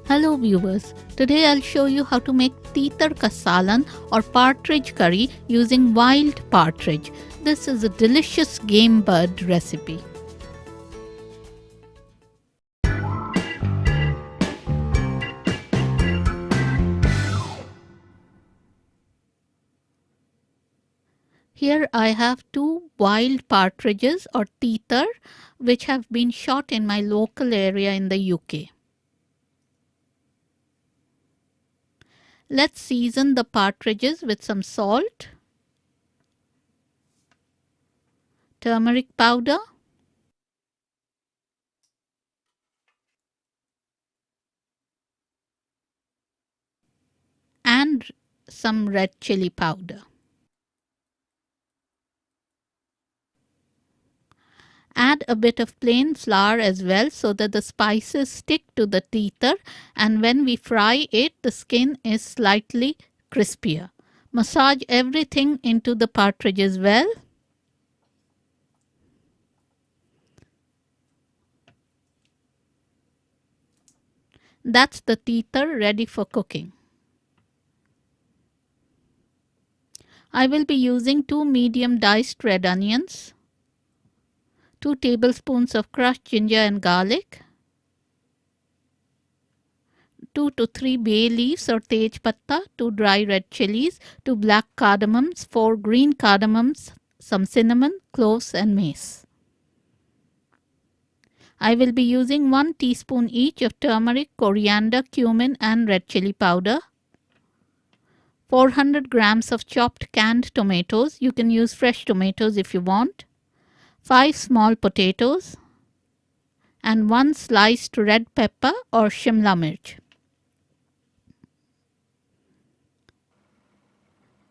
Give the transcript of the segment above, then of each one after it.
Hello viewers, today I'll show you how to make Teetar ka Salan or partridge curry using wild partridge. This is a delicious game bird recipe. Here I have two wild partridges or teetar which have been shot in my local area in the UK. Let's season the partridges with some salt, turmeric powder, and some red chili powder. Add a bit of plain flour as well so that the spices stick to the teetar, and when we fry it, the skin is slightly crispier. Massage everything into the partridges well. That's the teetar ready for cooking. I will be using 2 medium diced red onions, 2 tablespoons of crushed ginger and garlic, 2 to 3 bay leaves or tej patta, 2 dry red chilies, 2 black cardamoms, 4 green cardamoms, some cinnamon, cloves and mace. I will be using 1 teaspoon each of turmeric, coriander, cumin and red chili powder. 400 grams of chopped canned tomatoes. You can use fresh tomatoes if you want. 5 small potatoes. And 1 sliced red pepper or shimla mirch.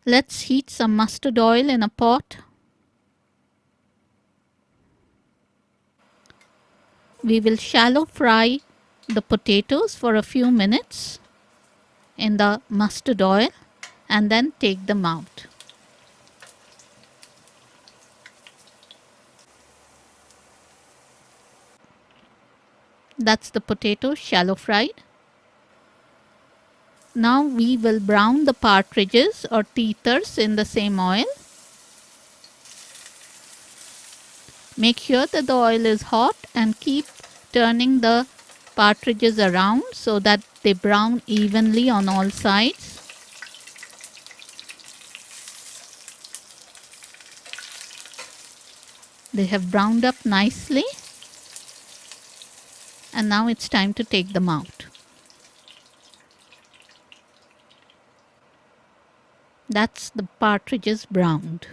Let's heat some mustard oil in a pot. We will shallow fry the potatoes for a few minutes in the mustard oil and then take them out. That's the potatoes shallow fried. Now we will brown the partridges or teetars in the same oil. Make sure that the oil is hot and keep turning the partridges around so that they brown evenly on all sides. They have browned up nicely, and now it's time to take them out. That's the partridges browned.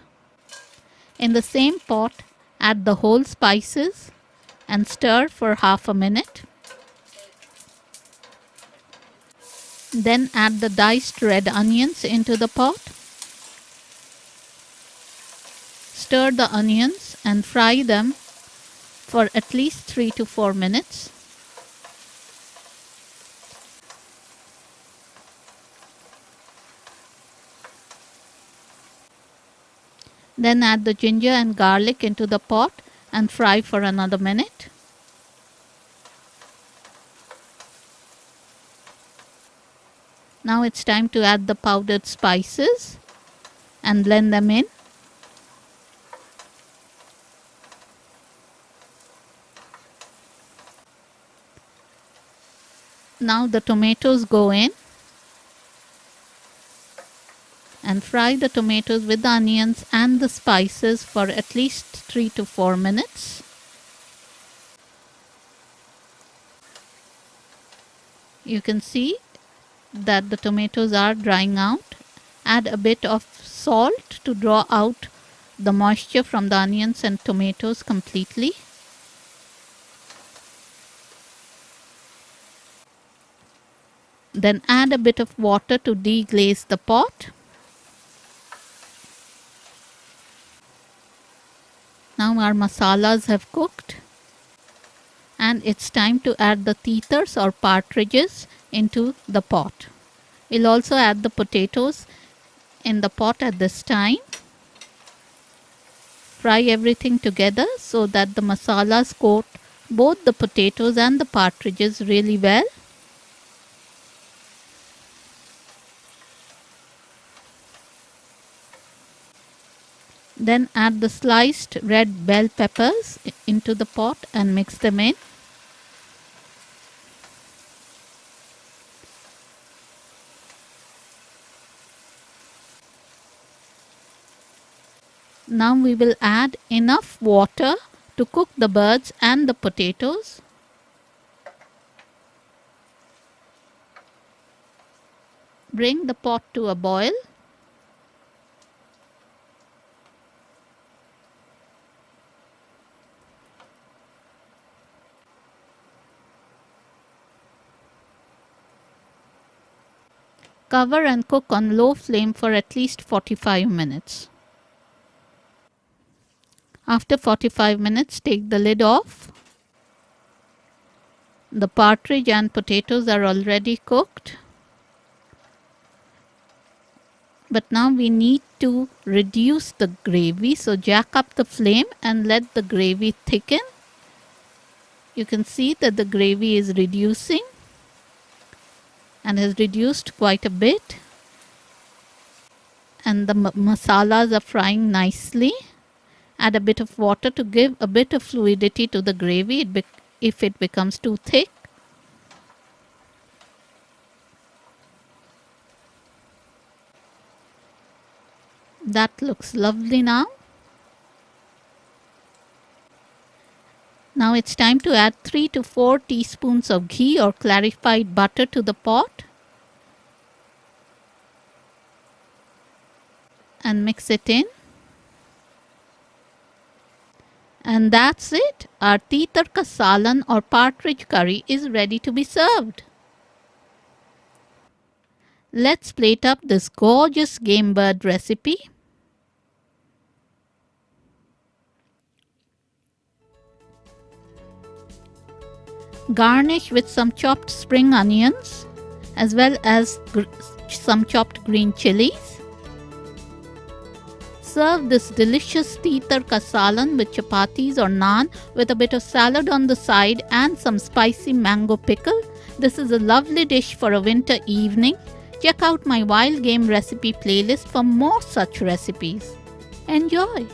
In the same pot, add the whole spices and stir for half a minute. Then add the diced red onions into the pot. Stir the onions and fry them for at least 3 to 4 minutes. Then add the ginger and garlic into the pot and fry for another minute. Now it's time to add the powdered spices and blend them in. Now the tomatoes go in and fry the tomatoes with the onions and the spices for at least 3 to 4 minutes. You can see that the tomatoes are drying out. Add a bit of salt to draw out the moisture from the onions and tomatoes completely. Then add a bit of water to deglaze the pot. Now our masalas have cooked, and it's time to add the teetars or partridges into the pot. We'll also add the potatoes in the pot at this time. Fry everything together so that the masalas coat both the potatoes and the partridges really well. Then add the sliced red bell peppers into the pot and mix them in. Now we will add enough water to cook the birds and the potatoes. Bring the pot to a boil. Cover and cook on low flame for at least 45 minutes. After 45 minutes, take the lid off. The partridge and potatoes are already cooked. But now we need to reduce the gravy. So jack up the flame and let the gravy thicken. You can see that the gravy is reducing and has reduced quite a bit. And the masalas are frying nicely. Add a bit of water to give a bit of fluidity to the gravy if it becomes too thick. That looks lovely now. Now it's time to add 3 to 4 teaspoons of ghee or clarified butter to the pot and mix it in. And that's it. Our Teetar ka Salan or partridge curry is ready to be served. Let's plate up this gorgeous game bird recipe. Garnish with some chopped spring onions as well as some chopped green chilies. Serve this delicious Teetar ka Salan with chapatis or naan with a bit of salad on the side and some spicy mango pickle. This is a lovely dish for a winter evening. Check out my wild game recipe playlist for more such recipes. Enjoy!